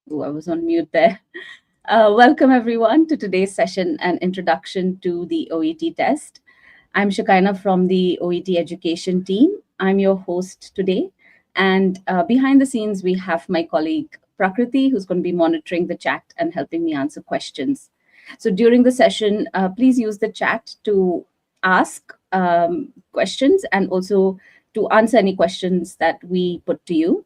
Oh, I was on mute there. Welcome, everyone, to today's session and introduction to the OET test. I'm Shakaina from the OET education team. I'm your host today. And behind the scenes, we have my colleague Prakriti, who's going to be monitoring the chat and helping me answer questions. So during the session, please use the chat to ask questions and also to answer any questions that we put to you.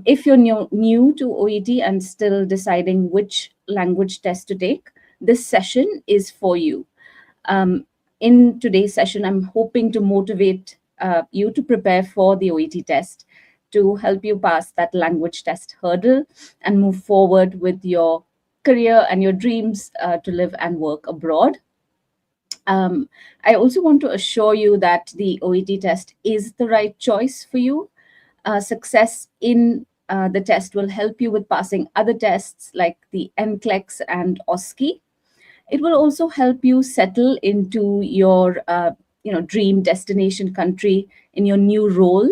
If you're new to OET and still deciding which language test to take, this session is for you. In today's session, I'm hoping to motivate you to prepare for the OET test to help you pass that language test hurdle and move forward with your career and your dreams to live and work abroad. I also want to assure you that the OET test is the right choice for you. Success in the test will help you with passing other tests like the NCLEX and OSCE. It will also help you settle into your dream destination country in your new role,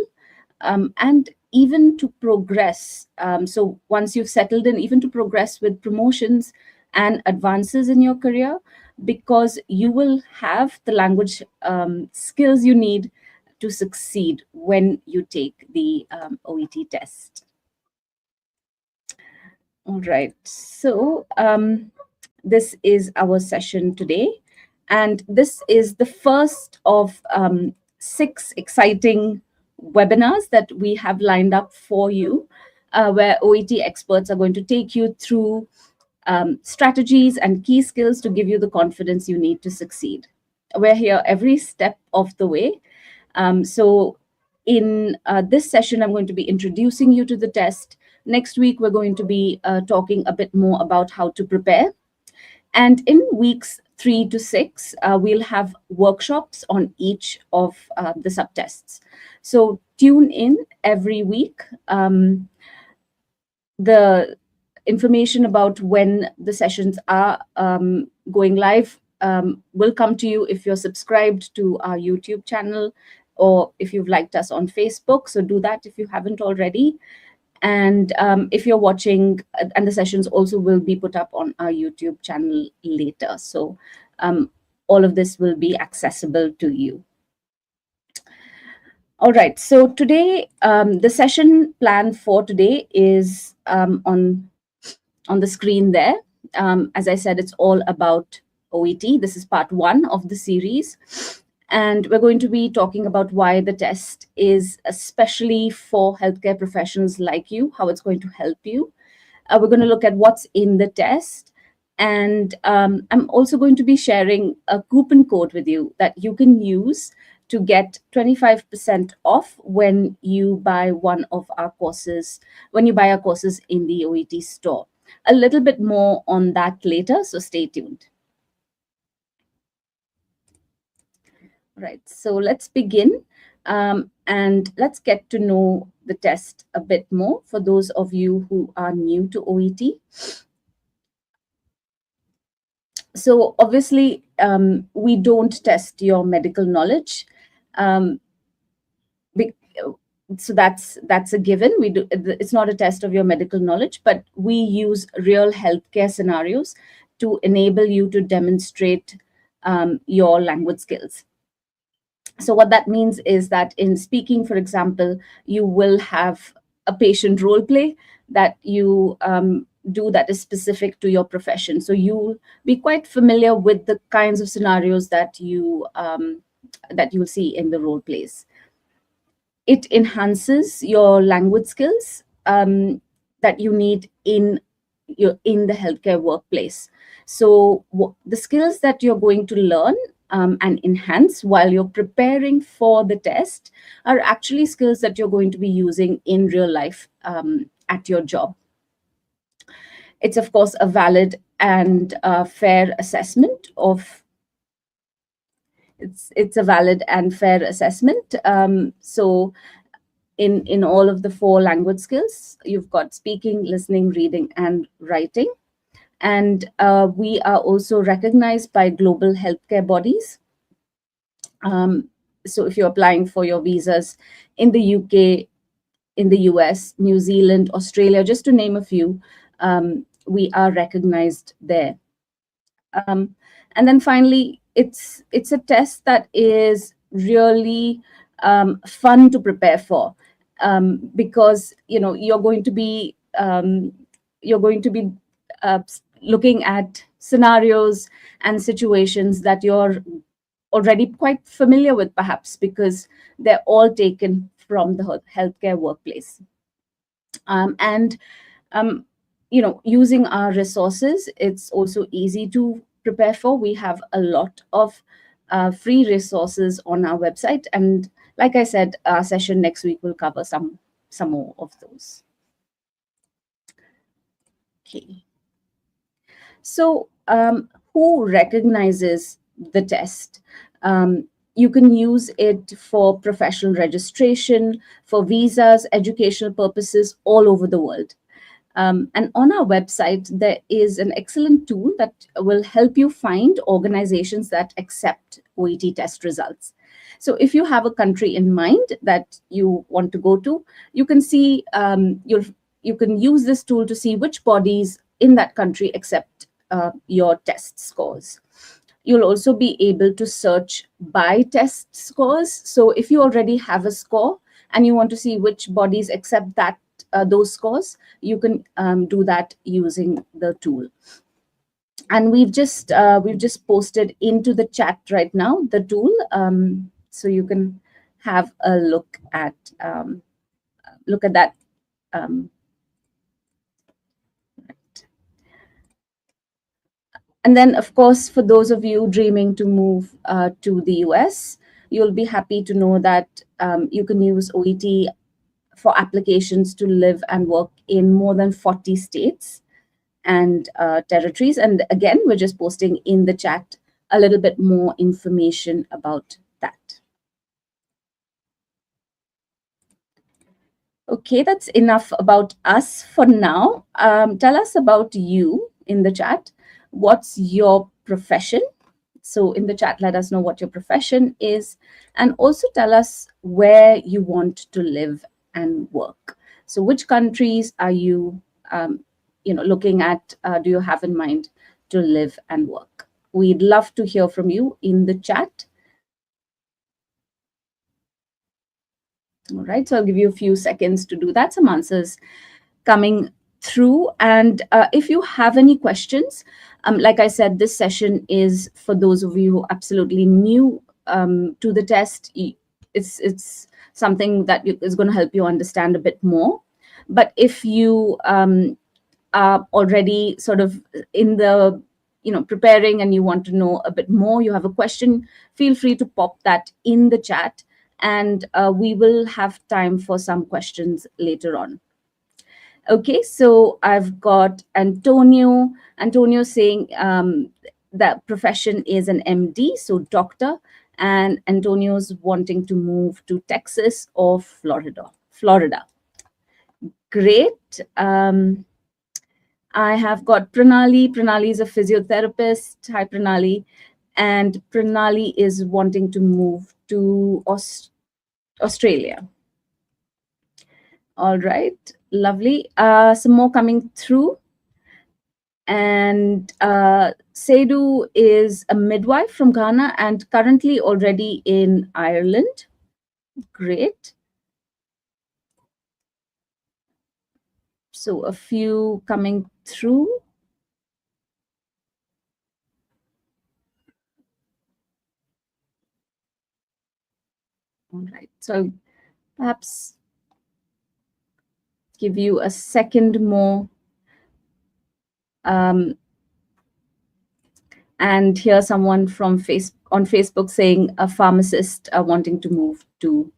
and even to progress. So once you've settled in, even to progress with promotions and advances in your career, because you will have the language skills you need to succeed when you take the OET test. All right. So this is our session today. And this is the first of 6 exciting webinars that we have lined up for you, where OET experts are going to take you through strategies and key skills to give you the confidence you need to succeed. We're here every step of the way. So in this session, I'm going to be introducing you to the test. Next week, we're going to be talking a bit more about how to prepare. And in weeks 3 to 6, we'll have workshops on each of the subtests. So tune in every week. The information about when the sessions are going live will come to you if you're subscribed to our YouTube channel or if you've liked us on Facebook. So do that if you haven't already. And if you're watching, and the sessions also will be put up on our YouTube channel later. So all of this will be accessible to you. All right, so today, the session plan for today is on the screen there. As I said, it's all about OET. This is part 1 of the series. And we're going to be talking about why the test is especially for healthcare professionals like you, how it's going to help you. We're going to look at what's in the test. And I'm also going to be sharing a coupon code with you that you can use to get 25% off when you buy one of our courses, when you buy our courses in the OET store. A little bit more on that later, so stay tuned. Right, so let's begin and let's get to know the test a bit more for those of you who are new to OET. So obviously, we don't test your medical knowledge. So that's a given. We do. It's not a test of your medical knowledge, but we use real healthcare scenarios to enable you to demonstrate your language skills. So what that means is that in speaking, for example, you will have a patient role play that you do that is specific to your profession. So you'll be quite familiar with the kinds of scenarios that you'll see in the role plays. It enhances your language skills that you need in the healthcare workplace. So the skills that you're going to learn and enhance while you're preparing for the test are actually skills that you're going to be using in real life at your job. It's, of course, a valid and fair assessment of it's a valid and fair assessment. So in all of the 4 language skills, you've got speaking, listening, reading, and writing. And we are also recognized by global healthcare bodies. So if you're applying for your visas in the UK, in the US, New Zealand, Australia, just to name a few, we are recognized there. And then finally, it's a test that is really fun to prepare for, because you're going to be looking at scenarios and situations that you're already quite familiar with, perhaps because they're all taken from the healthcare workplace. And using our resources, it's also easy to prepare for. We have a lot of free resources on our website, and like I said, our session next week will cover some more of those. Okay. So, who recognizes the test? You can use it for professional registration, for visas, educational purposes all over the world. And on our website, there is an excellent tool that will help you find organizations that accept OET test results. So if you have a country in mind that you want to go to, you can see you can use this tool to see which bodies in that country accept your test scores. You'll also be able to search by test scores. So if you already have a score and you want to see which bodies accept those scores, you can do that using the tool. And we've just posted into the chat right now the tool, so you can have a look at that. And then, of course, for those of you dreaming to move to the US, you'll be happy to know that you can use OET for applications to live and work in more than 40 states and territories. And again, we're just posting in the chat a little bit more information about that. Okay, that's enough about us for now. Tell us about you in the chat. What's your profession? So in the chat, let us know what your profession is, and also tell us where you want to live and work. So which countries are you looking at? Do you have in mind to live and work? We'd love to hear from you in the chat. All right, so I'll give you a few seconds to do that. Some answers coming through. And if you have any questions, like I said, this session is for those of you who are absolutely new to the test. It's something that is going to help you understand a bit more. But if you are already sort of in the preparing and you want to know a bit more, you have a question, feel free to pop that in the chat, and we will have time for some questions later on. Okay, so I've got Antonio saying that profession is an MD, so doctor, and Antonio's wanting to move to Texas or Florida. Great. I have got Pranali. Pranali is a physiotherapist. Hi, Pranali. And Pranali is wanting to move to Australia. All right, lovely. Some more coming through. And Seydou is a midwife from Ghana and currently already in Ireland. Great. So a few coming through. All right, so perhaps give you a second more. And here's someone from on Facebook saying a pharmacist wanting to move to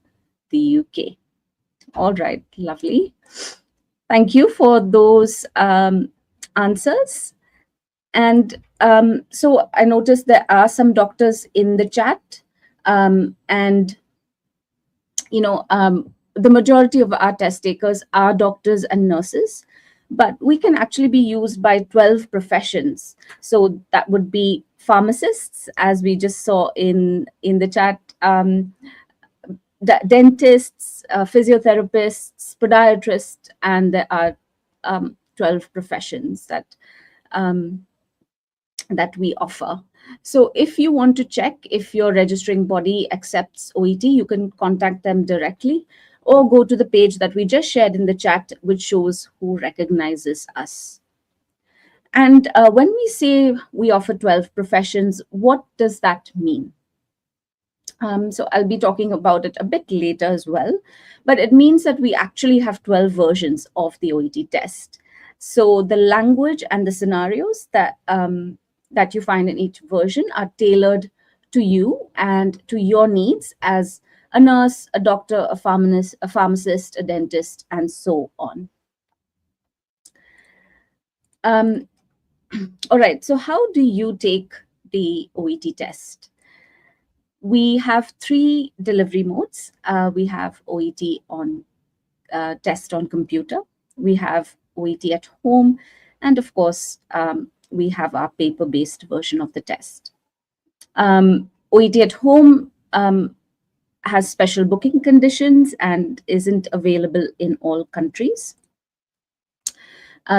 the UK. All right, lovely. Thank you for those answers. And so I noticed there are some doctors in the chat, and the majority of our test takers are doctors and nurses, but we can actually be used by 12 professions. So that would be pharmacists, as we just saw in the chat, dentists, physiotherapists, podiatrists, and there are 12 professions that we offer. So if you want to check if your registering body accepts OET, you can contact them directly or go to the page that we just shared in the chat, which shows who recognizes us. And when we say we offer 12 professions, what does that mean? So I'll be talking about it a bit later as well, but it means that we actually have 12 versions of the OET test. So the language and the scenarios that you find in each version are tailored to you and to your needs as a nurse, a doctor, a pharmacist, a dentist, and so on. All right, so how do you take the OET test? We have 3 delivery modes. We have OET on test on computer. We have OET at home. And of course, we have our paper-based version of the test. OET at home has special booking conditions and isn't available in all countries.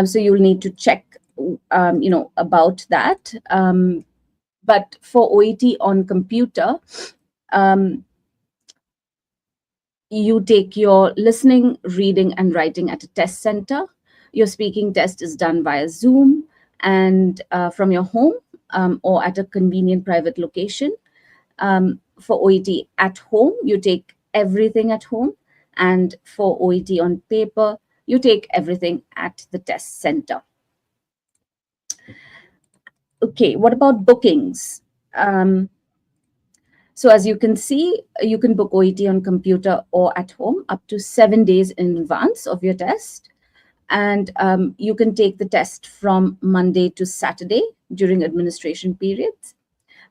So you'll need to check, about that. But for OET on computer, you take your listening, reading, and writing at a test center. Your speaking test is done via Zoom and from your home or at a convenient private location. For OET at home, you take everything at home. And for OET on paper, you take everything at the test center. Okay, what about bookings? So as you can see, you can book OET on computer or at home up to 7 days in advance of your test. And you can take the test from Monday to Saturday during administration periods.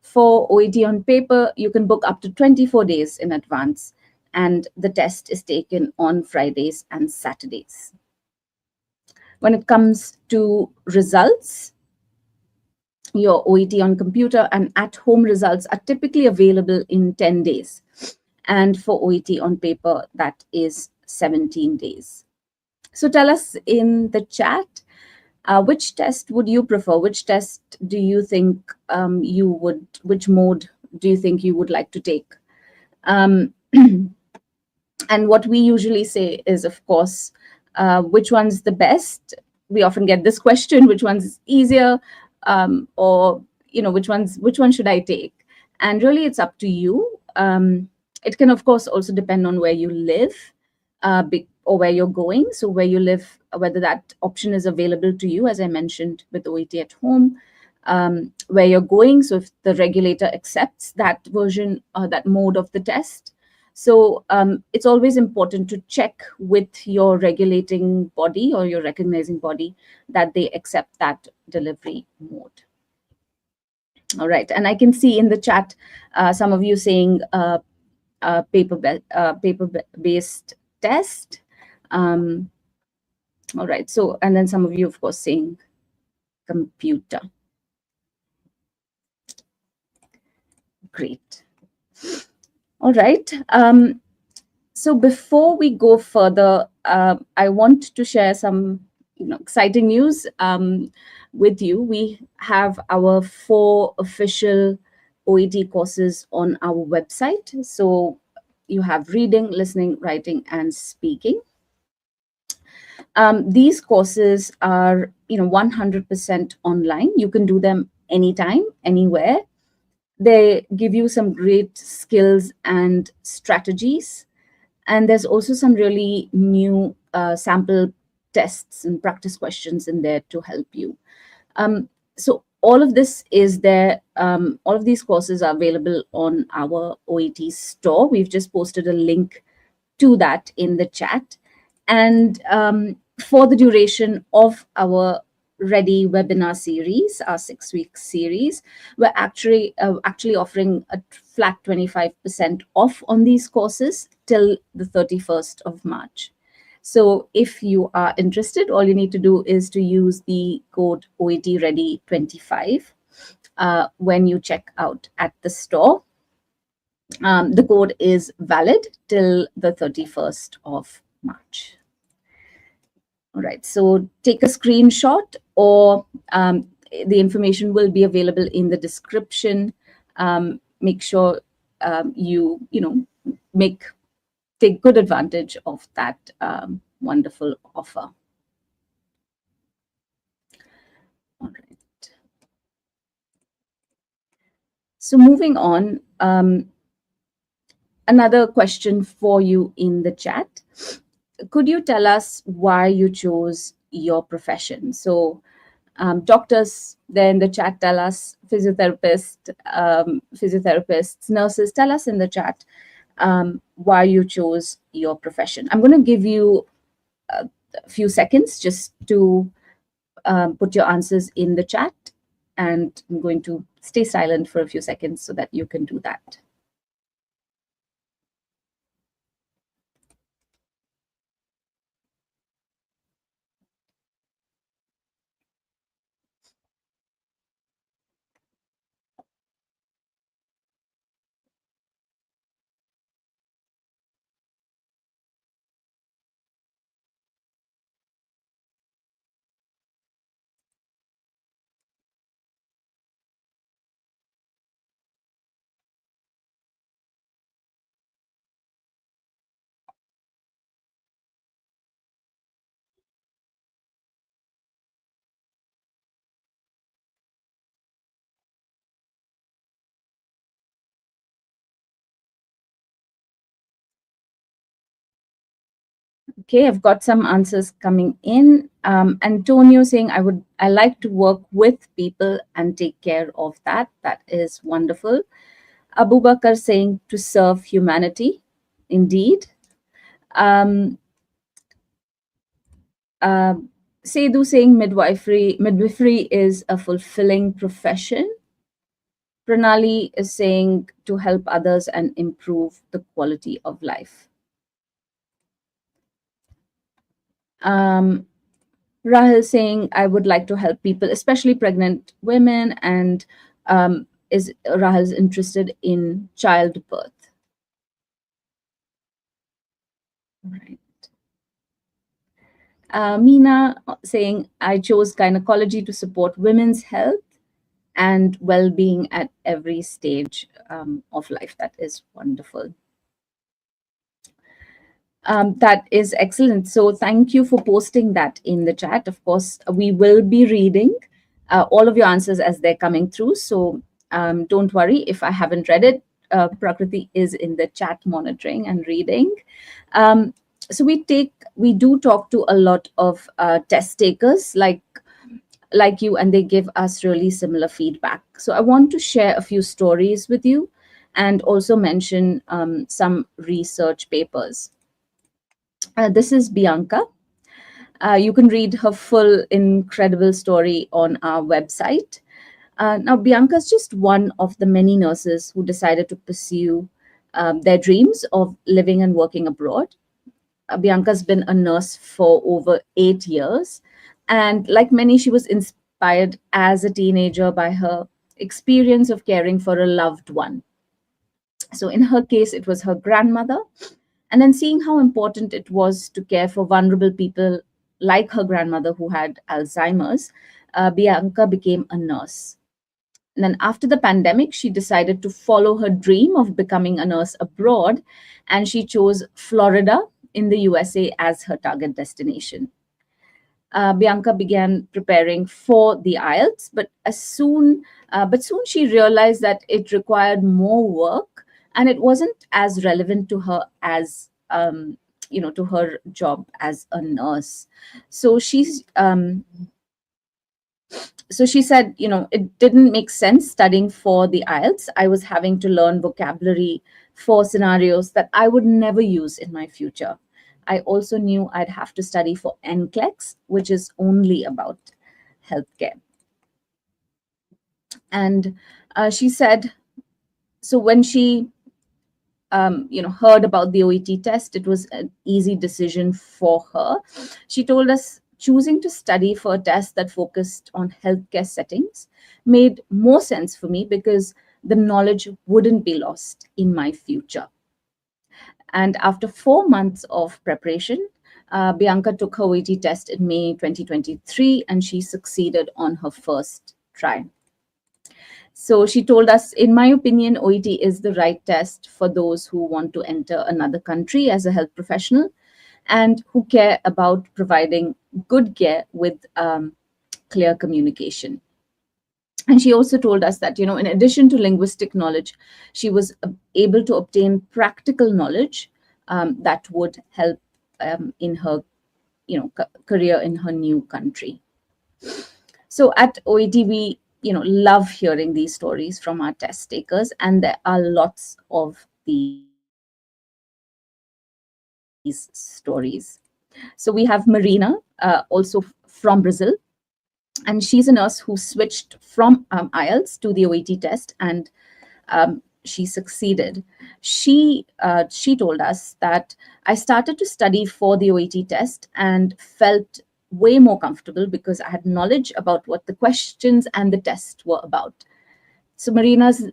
For OET on paper, you can book up to 24 days in advance, and the test is taken on Fridays and Saturdays. When it comes to results, your OET on computer and at home results are typically available in 10 days. And for OET on paper, that is 17 days. So tell us in the chat, which test would you prefer? Which test do you think which mode do you think you would like to take? And what we usually say is, of course, which one's the best? We often get this question, which one's easier? Or which one should I take? And really, it's up to you. It can, of course, also depend on where you live or where you're going. So where you live, whether that option is available to you, as I mentioned with OET at home, where you're going. So if the regulator accepts that version or that mode of the test. So it's always important to check with your regulating body or your recognizing body that they accept that delivery mode. All right, and I can see in the chat some of you saying paper-based test. All right, so and then some of you, of course, saying computer. Great. All right. So before we go further, I want to share some exciting news with you. We have our 4 official OET courses on our website. So you have reading, listening, writing, and speaking. These courses are 100% online. You can do them anytime, anywhere. They give you some great skills and strategies. And there's also some really new sample tests and practice questions in there to help you. So all of this is there. All of these courses are available on our OET store. We've just posted a link to that in the chat. And for the duration of our Ready webinar series, our 6-week series, we're actually offering a flat 25% off on these courses till the 31st of March. So if you are interested, all you need to do is to use the code OET Ready 25 when you check out at the store. The code is valid till the 31st of March. All right, so take a screenshot, or the information will be available in the description. Make sure you make take good advantage of that wonderful offer. All right. So moving on, another question for you in the chat. Could you tell us why you chose your profession? So doctors there in the chat tell us, physiotherapists, nurses, tell us in the chat why you chose your profession. I'm going to give you a few seconds just to put your answers in the chat, and I'm going to stay silent for a few seconds so that you can do that. Okay, I've got some answers coming in. Antonio saying, I like to work with people and take care of that. That is wonderful. Abubakar saying, to serve humanity. Indeed. Uh, Sedu saying, midwifery is a fulfilling profession. Pranali is saying, to help others and improve the quality of life. Rahul saying, I would like to help people, especially pregnant women, and Rahul is interested in childbirth. Right. Meena saying, I chose gynecology to support women's health and well-being at every stage of life. That is wonderful. That is excellent. So thank you for posting that in the chat. Of course, we will be reading all of your answers as they're coming through. So don't worry if I haven't read it. Prakriti is in the chat monitoring and reading. So we do talk to a lot of test takers like you, and they give us really similar feedback. So I want to share a few stories with you and also mention some research papers. This is Bianca. You can read her full incredible story on our website. Now, Bianca is just one of the many nurses who decided to pursue their dreams of living and working abroad. Bianca's been a nurse for over 8 years. And like many, she was inspired as a teenager by her experience of caring for a loved one. So in her case, it was her grandmother. And then seeing how important it was to care for vulnerable people like her grandmother who had Alzheimer's, Bianca became a nurse. And then after the pandemic, she decided to follow her dream of becoming a nurse abroad, and she chose Florida in the USA as her target destination. Bianca began preparing for the IELTS, but soon she realized that it required more work, and it wasn't as relevant to her as to her job as a nurse. So she said, it didn't make sense studying for the IELTS. I was having to learn vocabulary for scenarios that I would never use in my future. I also knew I'd have to study for NCLEX, which is only about healthcare. And she said, so when she heard about the OET test, it was an easy decision for her. She told us choosing to study for a test that focused on healthcare settings made more sense for me because the knowledge wouldn't be lost in my future. And after 4 months of preparation, Bianca took her OET test in May 2023 and she succeeded on her first try. So she told us, in my opinion, OET is the right test for those who want to enter another country as a health professional and who care about providing good care with clear communication. And she also told us that, in addition to linguistic knowledge, she was able to obtain practical knowledge that would help in her, career in her new country. So at OET, we, love hearing these stories from our test takers, and there are lots of these stories. So we have Marina, also from Brazil, and she's a nurse who switched from IELTS to the OET test, and she succeeded. She told us that I started to study for the OET test and felt way more comfortable because I had knowledge about what the questions and the test were about. So Marina's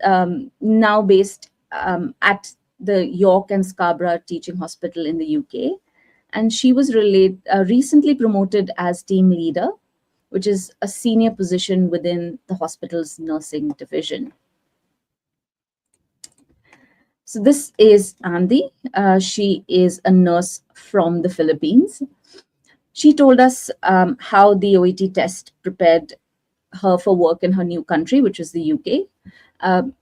now based at the York and Scarborough Teaching Hospital in the UK, and she was recently promoted as team leader, which is a senior position within the hospital's nursing division. So this is Andy. She is a nurse from the Philippines. She told us how the OET test prepared her for work in her new country, which is the UK.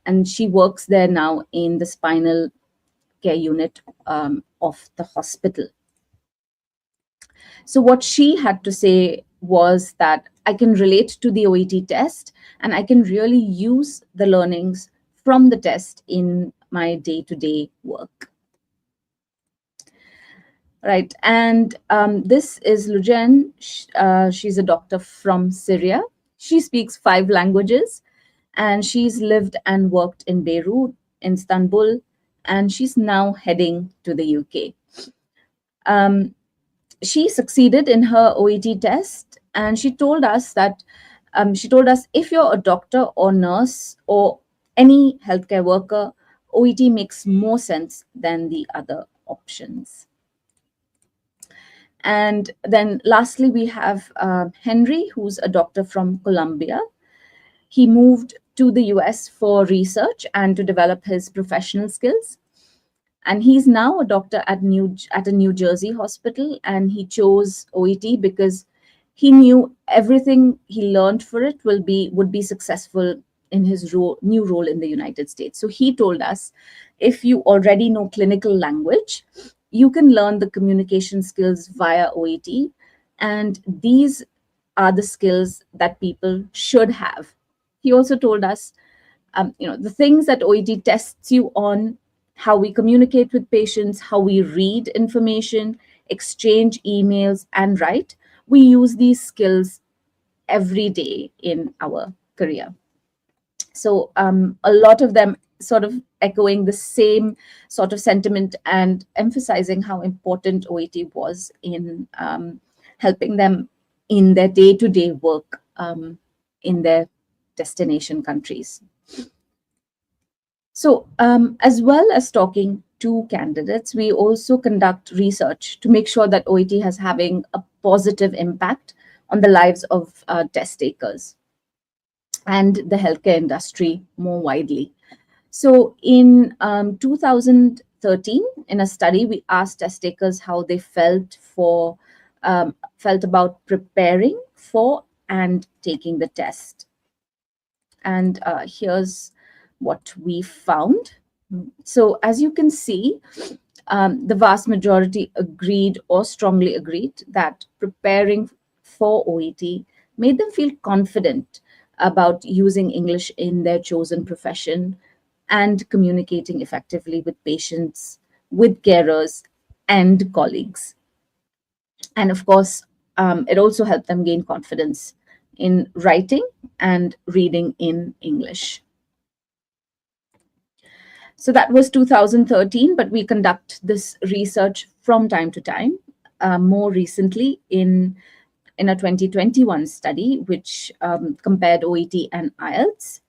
And she works there now in the spinal care unit of the hospital. So what she had to say was that I can relate to the OET test and I can really use the learnings from the test in my day-to-day work. Right, and this is Lujen. She's a doctor from Syria. She speaks 5 languages, and she's lived and worked in Beirut, Istanbul, and she's now heading to the UK. She succeeded in her OET test, and she told us if you're a doctor or nurse or any healthcare worker, OET makes more sense than the other options. And then lastly, we have Henry, who's a doctor from Colombia. He moved to the US for research and to develop his professional skills. And he's now a doctor at a New Jersey hospital, and he chose OET because he knew everything he learned for it would be successful in his new role in the United States. So he told us, if you already know clinical language, you can learn the communication skills via OET, and these are the skills that people should have. He also told us, the things that OET tests you on: how we communicate with patients, how we read information, exchange emails, and write. We use these skills every day in our career. So a lot of them sort of echoing the same sort of sentiment and emphasizing how important OET was in helping them in their day-to-day work in their destination countries. So as well as talking to candidates, we also conduct research to make sure that OET is having a positive impact on the lives of test takers and the healthcare industry more widely. So in 2013, in a study, we asked test takers how they felt about preparing for and taking the test. And here's what we found. So as you can see, the vast majority agreed or strongly agreed that preparing for OET made them feel confident about using English in their chosen profession and communicating effectively with patients, with carers, and colleagues. And of course, it also helped them gain confidence in writing and reading in English. So that was 2013, but we conduct this research from time to time. More recently, in a 2021 study, which compared OET and IELTS,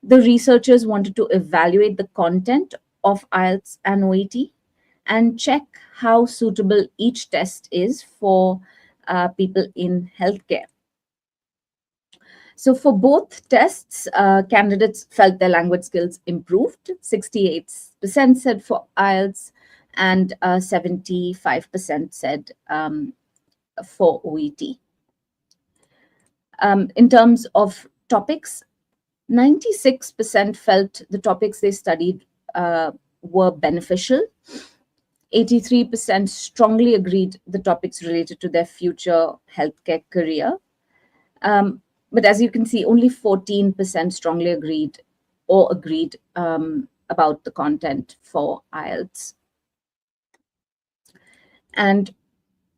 the researchers wanted to evaluate the content of IELTS and OET and check how suitable each test is for people in healthcare. So for both tests, candidates felt their language skills improved. 68% said for IELTS and 75% said for OET. In terms of topics, 96% felt the topics they studied were beneficial. 83% strongly agreed the topics related to their future healthcare career. But as you can see, only 14% strongly agreed about the content for IELTS. And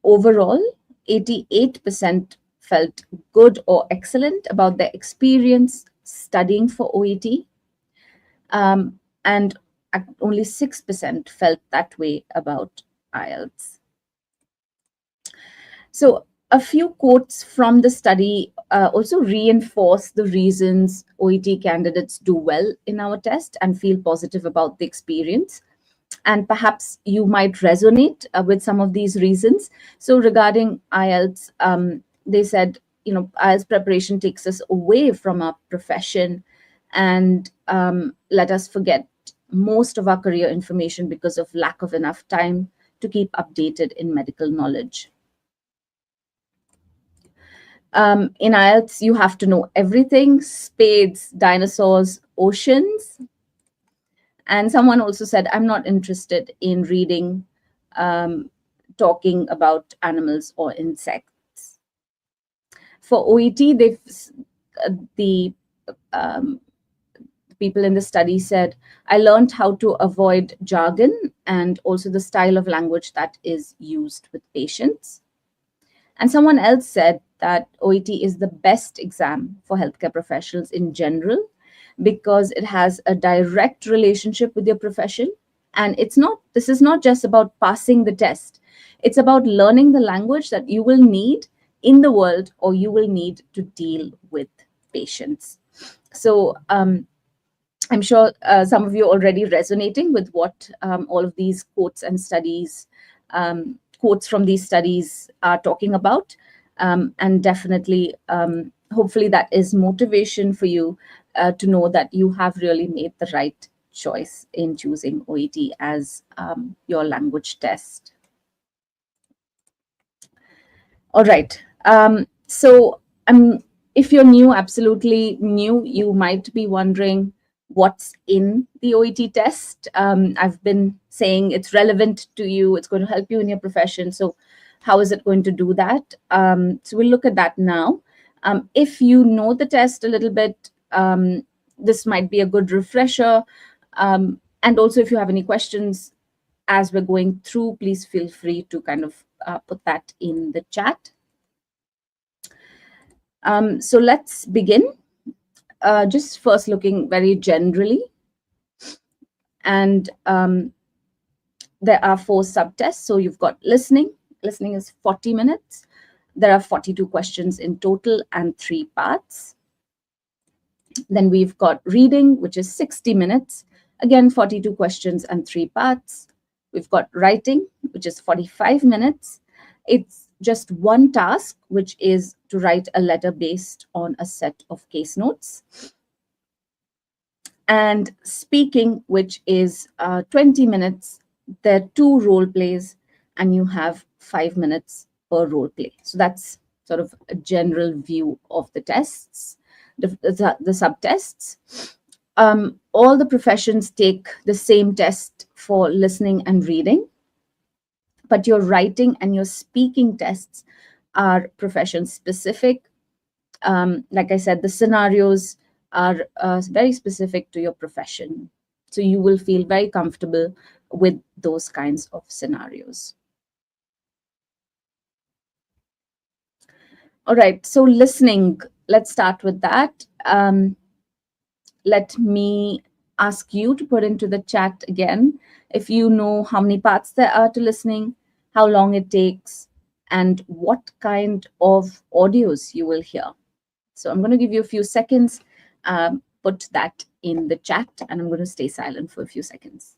overall, 88% felt good or excellent about their experience studying for OET. And only 6% felt that way about IELTS. So a few quotes from the study also reinforce the reasons OET candidates do well in our test and feel positive about the experience. And perhaps you might resonate with some of these reasons. So regarding IELTS, they said, IELTS preparation takes us away from our profession and let us forget most of our career information because of lack of enough time to keep updated in medical knowledge. In IELTS, you have to know everything: spades, dinosaurs, oceans. And someone also said, I'm not interested in reading, talking about animals or insects. For OET, the people in the study said, I learned how to avoid jargon and also the style of language that is used with patients. And someone else said that OET is the best exam for healthcare professionals in general because it has a direct relationship with your profession. And this is not just about passing the test. It's about learning the language that you will need in the world or you will need to deal with patients. So I'm sure some of you are already resonating with what all of these quotes and studies, quotes from these studies are talking about. And definitely, hopefully that is motivation for you to know that you have really made the right choice in choosing OET as your language test. All right. So if you're new, absolutely new, you might be wondering what's in the OET test. I've been saying it's relevant to you. It's going to help you in your profession. So how is it going to do that? So we'll look at that now. If you know the test a little bit, this might be a good refresher. And also, if you have any questions as we're going through, please feel free to kind of put that in the chat. So let's begin. Just first looking very generally. And there are 4 subtests. So you've got listening. Listening is 40 minutes. There are 42 questions in total and 3 parts. Then we've got reading, which is 60 minutes. Again, 42 questions and 3 parts. We've got writing, which is 45 minutes. It's just one task, which is to write a letter based on a set of case notes. And speaking, which is 20 minutes. There are 2 role plays, and you have 5 minutes per role play. So that's sort of a general view of the tests, the subtests. All the professions take the same test for listening and reading, but your writing and your speaking tests are profession specific. Like I said, the scenarios are very specific to your profession. So you will feel very comfortable with those kinds of scenarios. All right, so listening, let's start with that. Let me ask you to put into the chat again if you know how many parts there are to listening, how long it takes, and what kind of audios you will hear. So I'm going to give you a few seconds, put that in the chat, and I'm going to stay silent for a few seconds.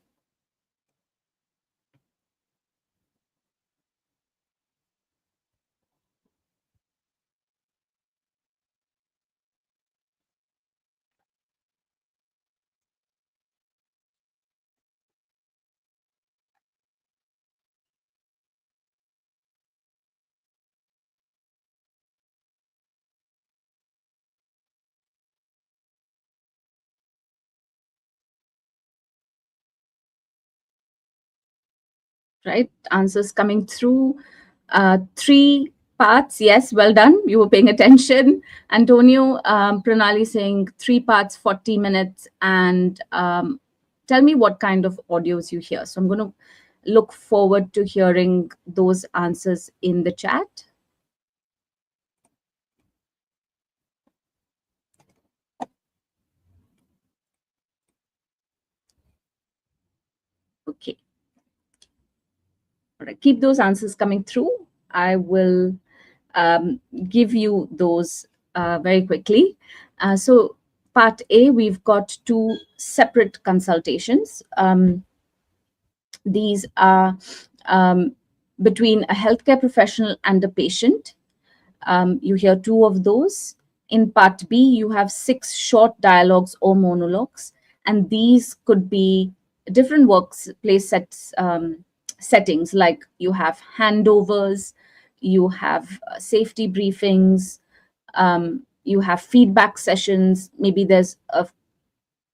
right? Answers coming through. Three parts. Yes, well done. You were paying attention. Antonio, Pranali saying 3 parts, 40 minutes. And tell me what kind of audios you hear. So I'm going to look forward to hearing those answers in the chat. Okay. All right. Keep those answers coming through. I will give you those very quickly. So part A, we've got two separate consultations. These are um, between a healthcare professional and a patient. You hear two of those. In part B, you have 6 short dialogues or monologues, and these could be different workplace settings, like you have handovers, you have safety briefings, you have feedback sessions. Maybe there's a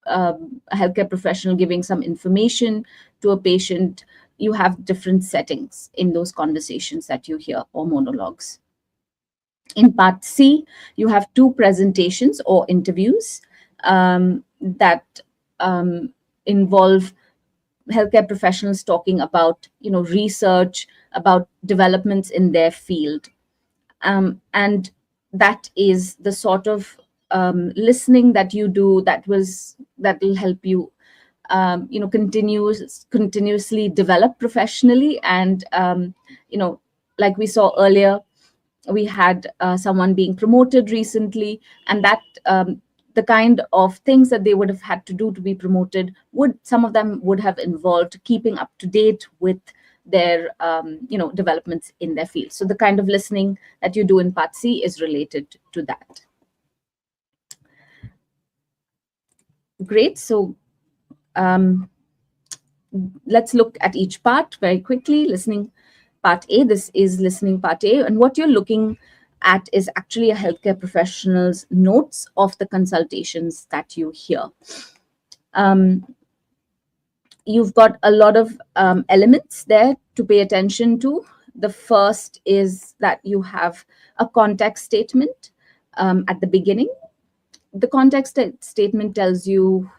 healthcare professional giving some information to a patient. You have different settings in those conversations that you hear or monologues. In part C, you have 2 presentations or interviews that involve healthcare professionals talking about, research, about developments in their field. And that is the sort of listening that you do that will help you continuously develop professionally. And like we saw earlier, we had someone being promoted recently, and that the kind of things that they would have had to do to be promoted, some of them would have involved keeping up to date with their developments in their field. So the kind of listening that you do in part C is related to that. Great. So let's look at each part very quickly. Listening part A, this is listening part A, and what you're looking at is actually a healthcare professional's notes of the consultations that you hear. You've got a lot of elements there to pay attention to. The first is that you have a context statement at the beginning. The context statement tells you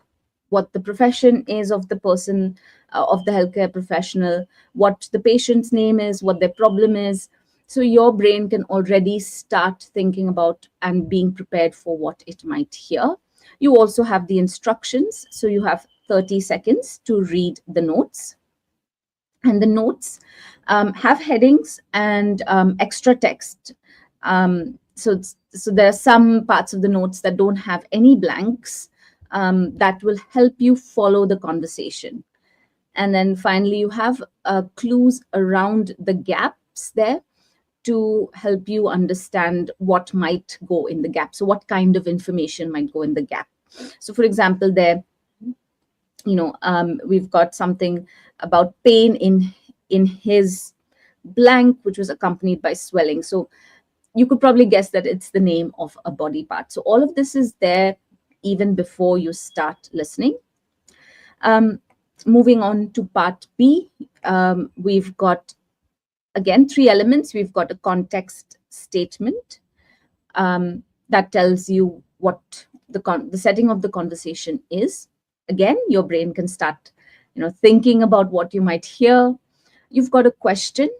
what the profession is of the person, of the healthcare professional, what the patient's name is, what their problem is. So your brain can already start thinking about and being prepared for what it might hear. You also have the instructions. So you have 30 seconds to read the notes. And the notes have headings and extra text. So there are some parts of the notes that don't have any blanks, that will help you follow the conversation. And then finally, you have clues around the gaps there to help you understand what might go in the gap. So what kind of information might go in the gap. So for example, there, we've got something about pain in his blank, which was accompanied by swelling. So you could probably guess that it's the name of a body part. So all of this is there even before you start listening. Moving on to part B, we've got, again, 3 elements. We've got a context statement that tells you what the setting of the conversation is. Again, your brain can start, thinking about what you might hear. You've got a question,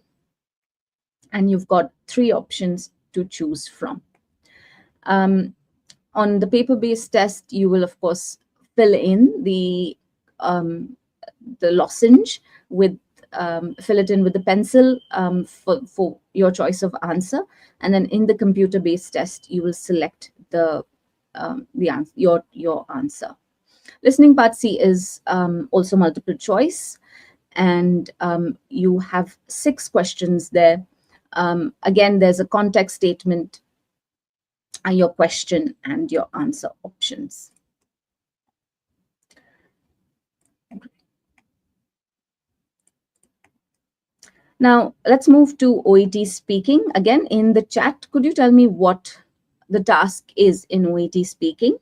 and you've got 3 options to choose from. On the paper-based test, you will, of course, fill in the lozenge with fill it in with the pencil for your choice of answer, and then in the computer-based test, you will select the answer, your answer. Listening part C is also multiple choice, and you have 6 questions there. Again, there's a context statement, your question, and your answer options. Now, let's move to OET speaking. Again, in the chat, could you tell me what the task is in OET speaking?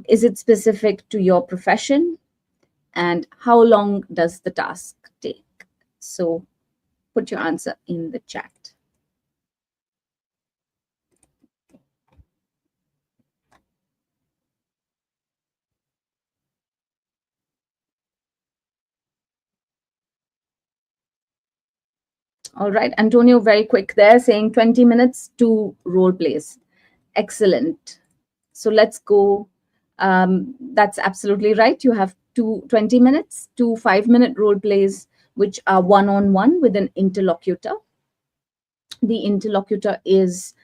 Is it specific to your profession? And how long does the task take? So put your answer in the chat. All right, Antonio, very quick there, saying 20 minutes to role plays. Excellent. So let's go. That's absolutely right. You have 20 minutes to 5-minute role plays, which are one-on-one with an interlocutor. The interlocutor is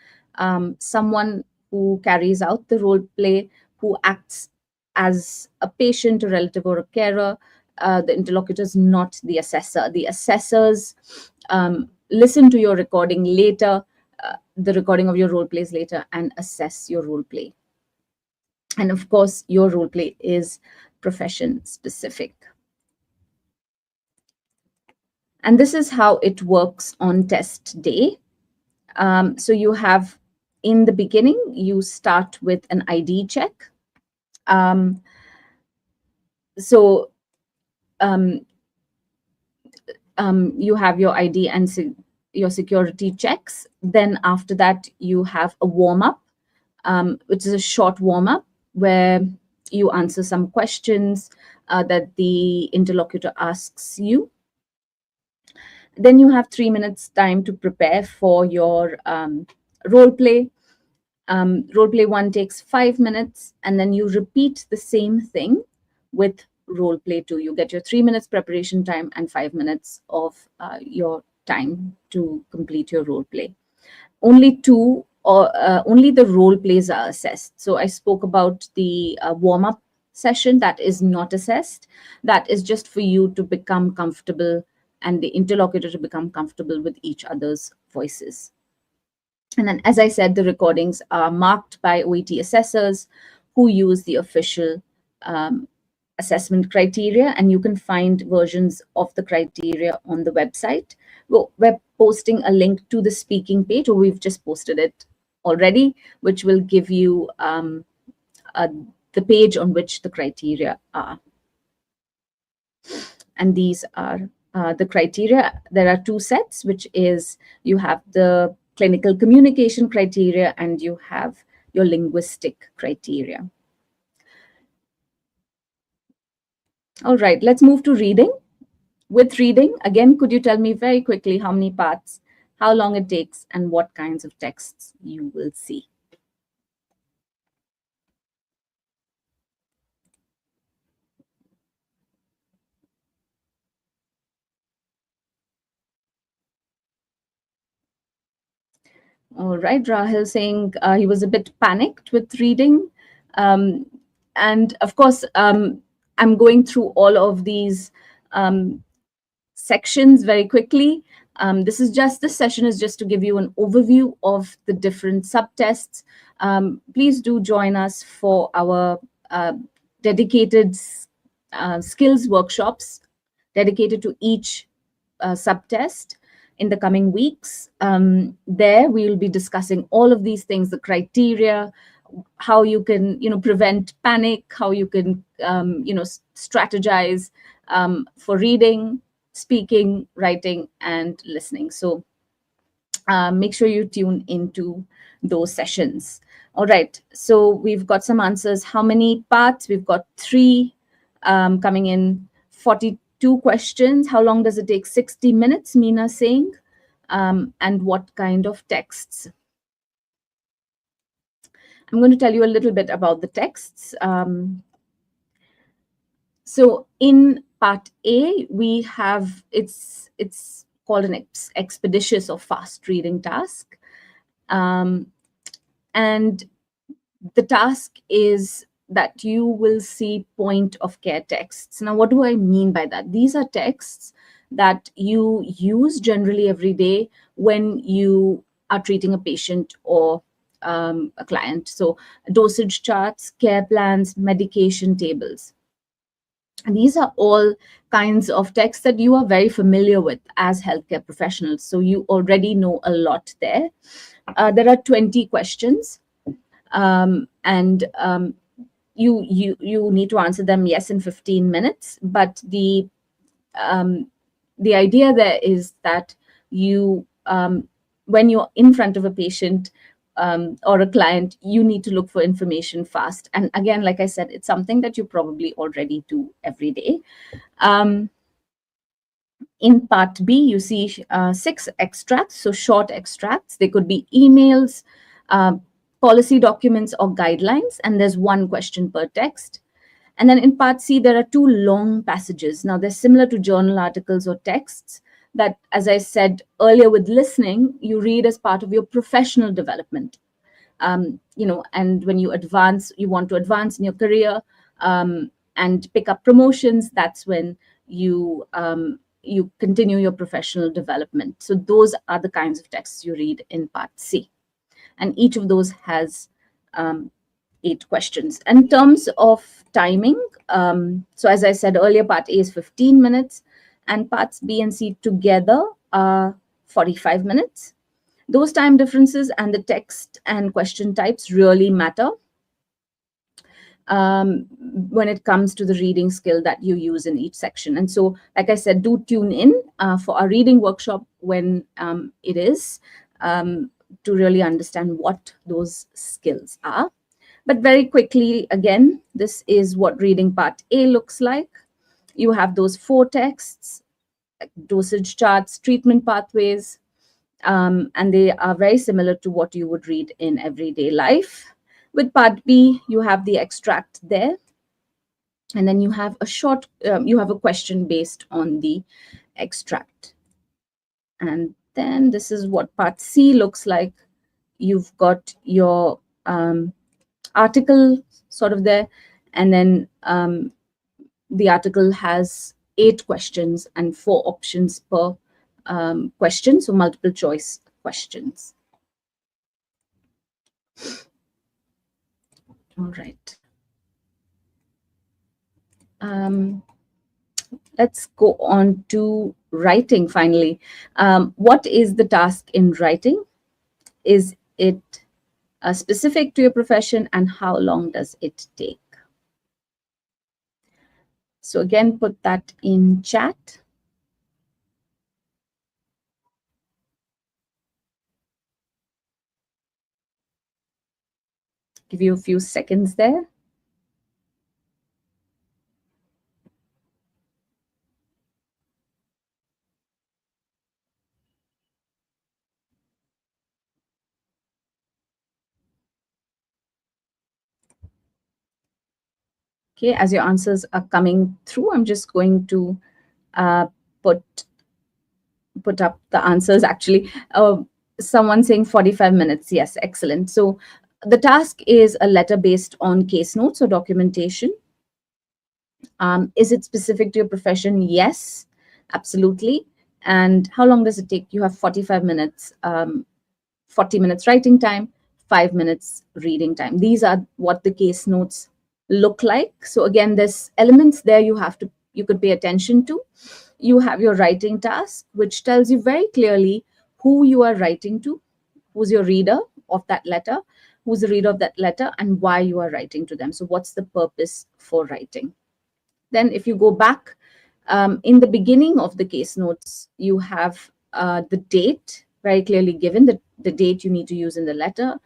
someone who carries out the role play, who acts as a patient, a relative, or a carer. The interlocutor is not the assessor. The assessors listen to your recording later, the recording of your role plays later, and assess your role play. And of course, your role play is profession specific. And this is how it works on test day. So you have, in the beginning, you start with an ID check. So you have your ID and your security checks. Then after that, you have a warm-up, which is a short warm-up where you answer some questions that the interlocutor asks you. Then you have 3 minutes time to prepare for your role play. Role play 1 takes 5 minutes, and then you repeat the same thing with role play 2. You get your 3 minutes preparation time and 5 minutes of your time to complete your role play. Only only the role plays are assessed. So I spoke about the warm-up session that is not assessed. That is just for you to become comfortable and the interlocutor to become comfortable with each other's voices. And then, as I said, the recordings are marked by OET assessors who use the official assessment criteria, and you can find versions of the criteria on the website. We're posting a link to the speaking page, or we've just posted it already, which will give you the page on which the criteria are. And these are the criteria. There are 2 sets, which is you have the clinical communication criteria and you have your linguistic criteria. All right, let's move to reading. With reading, again, could you tell me very quickly how many parts, how long it takes, and what kinds of texts you will see? All right, Rahul saying he was a bit panicked with reading. And of course, I'm going through all of these sections very quickly. This session is just to give you an overview of the different subtests. Please do join us for our dedicated skills workshops dedicated to each subtest in the coming weeks. There we will be discussing all of these things, the criteria, how you can prevent panic, how you can strategize for reading, speaking, writing, and listening. So make sure you tune into those sessions. All right, so we've got some answers. How many parts? We've got 3 coming in. 42 questions. How long does it take? 60 minutes, Meena saying. And what kind of texts? I'm going to tell you a little bit about the texts. So in part A, we have, it's called an expeditious or fast reading task. And the task is that you will see point of care texts. Now, what do I mean by that? These are texts that you use generally every day when you are treating a patient or a client. So dosage charts, care plans, medication tables. And these are all kinds of texts that you are very familiar with as healthcare professionals. So you already know a lot there. There are 20 questions. And you need to answer them, yes, in 15 minutes. But the the idea there is that you, when you're in front of a patient or a client, you need to look for information fast. And again, like I said, it's something that you probably already do every day. In part B, you see 6 extracts, so short extracts. They could be emails, uh, policy documents, or guidelines, and there's one question per text. And then in part C, there are 2 long passages. Now, they're similar to journal articles or texts that, as I said earlier with listening, you read as part of your professional development. And when you want to advance in your career and pick up promotions, that's when you continue your professional development. So those are the kinds of texts you read in part C. And each of those has 8 questions. And in terms of timing, so as I said earlier, part A is 15 minutes and parts B and C together are 45 minutes. Those time differences and the text and question types really matter when it comes to the reading skill that you use in each section. And so, like I said, do tune in for our reading workshop when it is to really understand what those skills are. But very quickly, again, this is what reading part A looks like. You have those 4 texts, dosage charts, treatment pathways, and they are very similar to what you would read in everyday life. With part B, you have the extract there, and then you have a question based on the extract. And then this is what part C looks like. You've got your article sort of there, and then the article has 8 questions and 4 options per question, so multiple choice questions. All right. Let's go on to writing finally. What is the task in writing? Is it specific to your profession, and how long does it take? So again, put that in chat. Give you a few seconds there. Okay, as your answers are coming through, I'm just going to put up the answers. Actually, someone saying 45 minutes. Yes, excellent. So the task is a letter based on case notes or documentation. Is it specific to your profession? Yes, absolutely. And how long does it take? You have 45 minutes, 40 minutes writing time, 5 minutes reading time. These are what the case notes look like. So again, there's elements there you could pay attention to. You have your writing task, which tells you very clearly who you are writing to, who's your reader of that letter, who's the reader of that letter, and why you are writing to them. So what's the purpose for writing? Then if you go back in the beginning of the case notes, you have the date very clearly given, the date you need to use in the letter.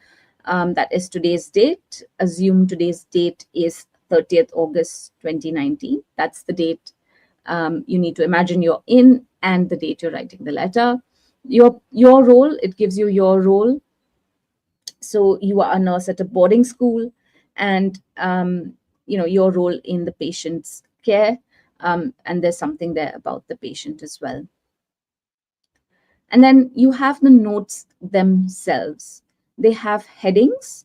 That is today's date. Assume today's date is 30th August 2019. That's the date you need to imagine you're in, and the date you're writing the letter. Your role, it gives you your role. So you are a nurse at a boarding school, and your role in the patient's care, and there's something there about the patient as well. And then you have the notes themselves. They have headings.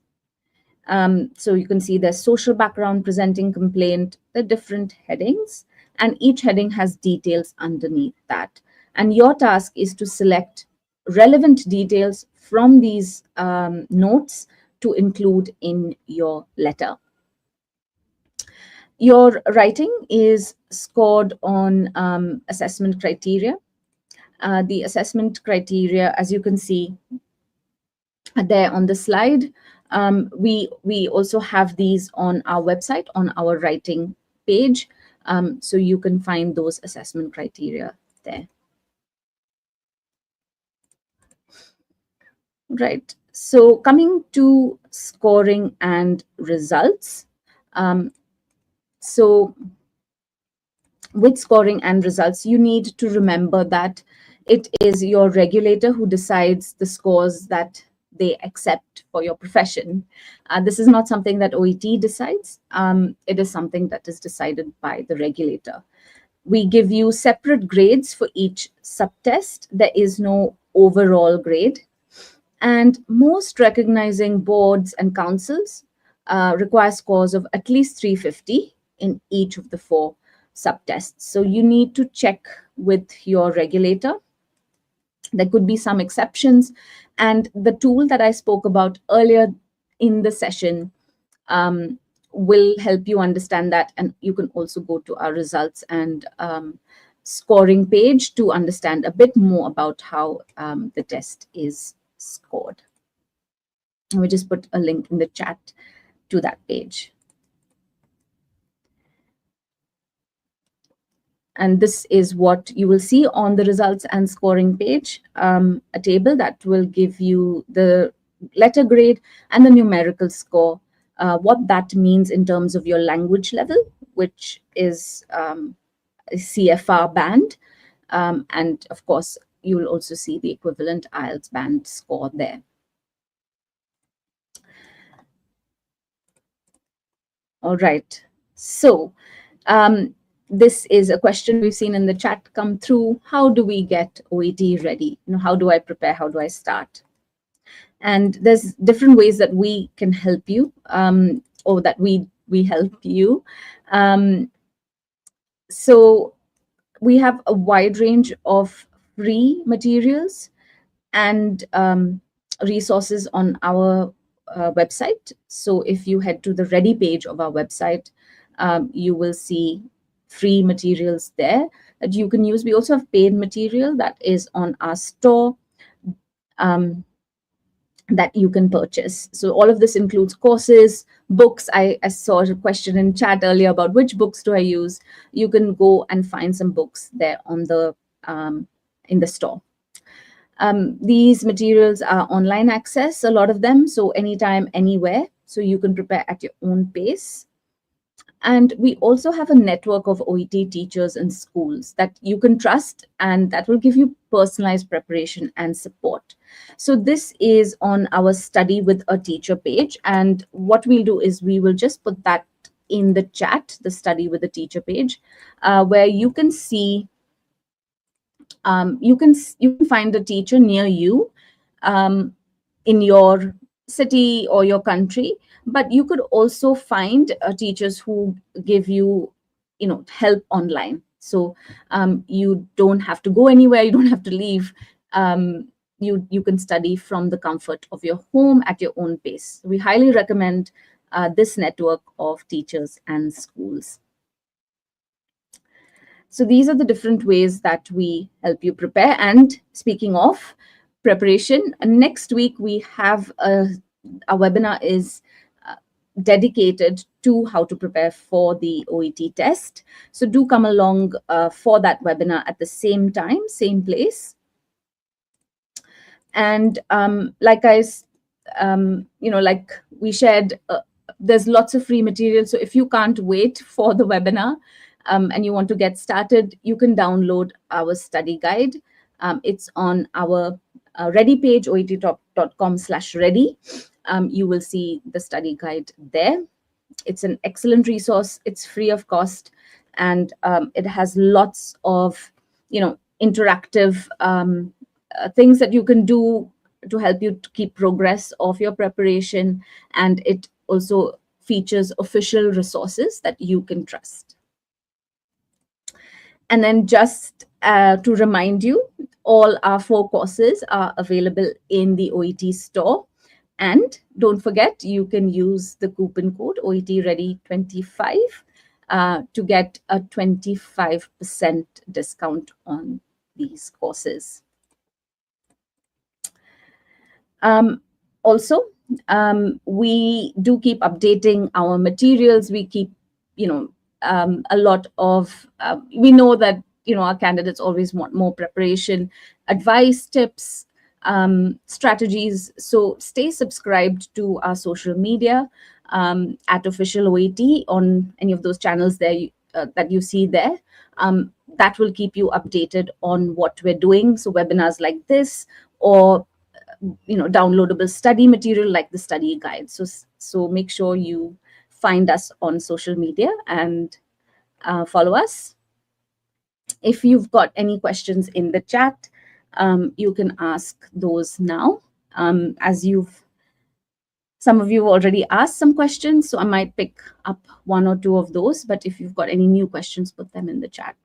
So you can see there's social background, presenting complaint, the different headings, and each heading has details underneath that. And your task is to select relevant details from these notes to include in your letter. Your writing is scored on assessment criteria. The assessment criteria, as you can see there on the slide, we also have these on our website, on our writing page. So you can find those assessment criteria there. Right. So coming to scoring and results. So with scoring and results, you need to remember that it is your regulator who decides the scores that they accept for your profession. This is not something that OET decides. It is something that is decided by the regulator. We give you separate grades for each subtest. There is no overall grade. And most recognizing boards and councils require scores of at least 350 in each of the 4 subtests. So you need to check with your regulator. There could be some exceptions. And the tool that I spoke about earlier in the session will help you understand that. And you can also go to our results and scoring page to understand a bit more about how the test is scored. We just put a link in the chat to that page. And this is what you will see on the results and scoring page, a table that will give you the letter grade and the numerical score, what that means in terms of your language level, which is a CFR band. And of course, you will also see the equivalent IELTS band score there. All right. So this is a question we've seen in the chat come through. How do we get OET ready? How do I prepare? How do I start? And there's different ways that we can help you, or that we help you. So we have a wide range of free materials and resources on our website. So if you head to the Ready page of our website, you will see free materials there that you can use. We also have paid material that is on our store that you can purchase. So all of this includes courses, books. I saw a question in chat earlier about which books do I use. You can go and find some books there on the in the store. These materials are online access, a lot of them, so anytime, anywhere. So you can prepare at your own pace. And we also have a network of OET teachers and schools that you can trust, and that will give you personalized preparation and support. So this is on our Study with a Teacher page. And what we'll do is we will just put that in the chat, the Study with a Teacher page, where you can see, you can find a teacher near you in your city or your country, but you could also find teachers who give you, help online. So you don't have to go anywhere, you don't have to leave. You can study from the comfort of your home at your own pace. We highly recommend this network of teachers and schools. So these are the different ways that we help you prepare. And speaking of preparation, next week we have our webinar is dedicated to how to prepare for the OET test. So do come along for that webinar at the same time, same place. And like we shared, there's lots of free material. So if you can't wait for the webinar and you want to get started, you can download our study guide. It's on our Ready page, oet.com/ready. You will see the study guide there. It's an excellent resource. It's free of cost, and it has lots of, interactive things that you can do to help you to keep progress of your preparation. And it also features official resources that you can trust. And then just to remind you, all our 4 courses are available in the OET store. And don't forget, you can use the coupon code OETReady25 to get a 25% discount on these courses. Also, we do keep updating our materials. We keep, a lot of, we know that our candidates always want more preparation, advice, tips, strategies. So stay subscribed to our social media, at official OET on any of those channels there, that you see there. That will keep you updated on what we're doing. So webinars like this, or downloadable study material like the study guide. So make sure you find us on social media and follow us. If you've got any questions in the chat, you can ask those now. As some of you have already asked some questions, so I might pick up one or two of those. But if you've got any new questions, put them in the chat.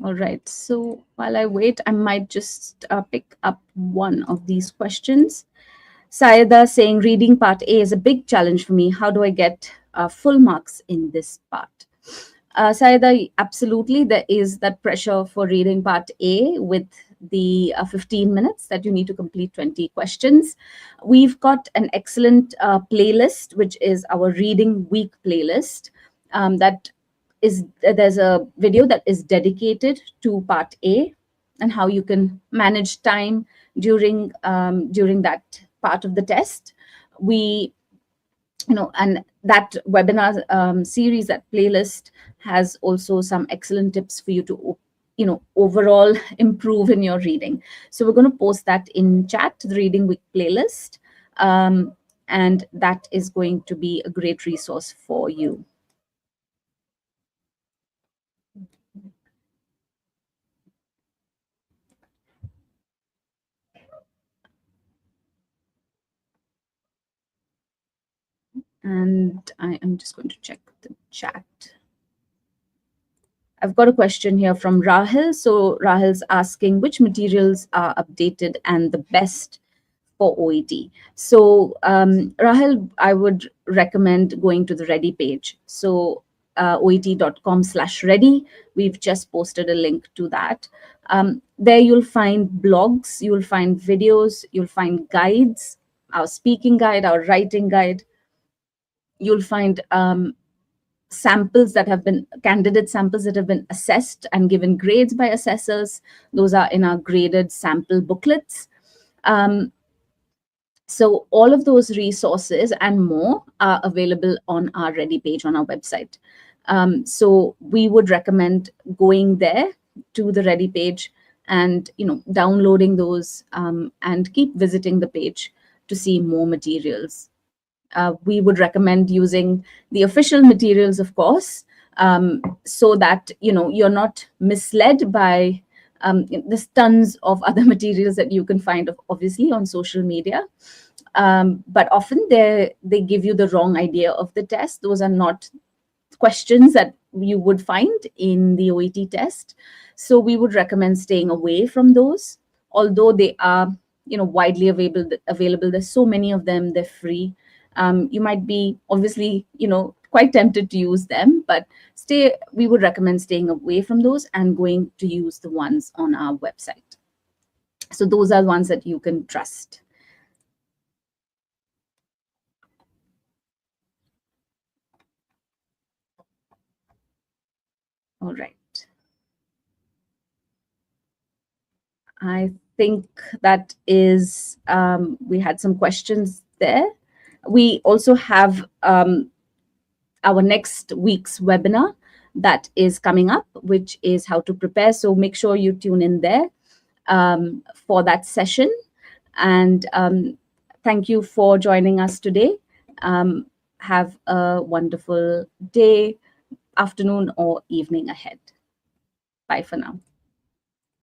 All right, so while I wait, I might just pick up one of these questions. Sayeda saying, reading part A is a big challenge for me. How do I get full marks in this part? Sayeda, absolutely, there is that pressure for reading part A with the 15 minutes that you need to complete 20 questions. We've got an excellent playlist, which is our reading week playlist. There's a video that is dedicated to part A and how you can manage time during that part of the test. We and that webinar series, that playlist, has also some excellent tips for you to overall improve in your reading. So we're going to post that in chat, the reading week playlist, and that is going to be a great resource for you. And I am just going to check the chat. I've got a question here from Rahil. So Rahil's asking, which materials are updated and the best for OET? So Rahil, I would recommend going to the Ready page. So oet.com/ready. We've just posted a link to that. There you'll find blogs, you'll find videos, you'll find guides, our speaking guide, our writing guide. You'll find candidate samples that have been assessed and given grades by assessors. Those are in our graded sample booklets. So all of those resources and more are available on our Ready page on our website. So we would recommend going there to the Ready page and downloading those, and keep visiting the page to see more materials. We would recommend using the official materials, of course, so that you're not misled by there's tons of other materials that you can find, obviously, on social media. But often they give you the wrong idea of the test. Those are not questions that you would find in the OET test. So we would recommend staying away from those, although they are widely available. There's so many of them, they're free. You might be obviously quite tempted to use them, but we would recommend staying away from those and going to use the ones on our website. So those are the ones that you can trust. All right. I think that is, we had some questions there. We also have our next week's webinar that is coming up, which is how to prepare. So make sure you tune in there for that session. And thank you for joining us today. Have a wonderful day, afternoon, or evening ahead. Bye for now.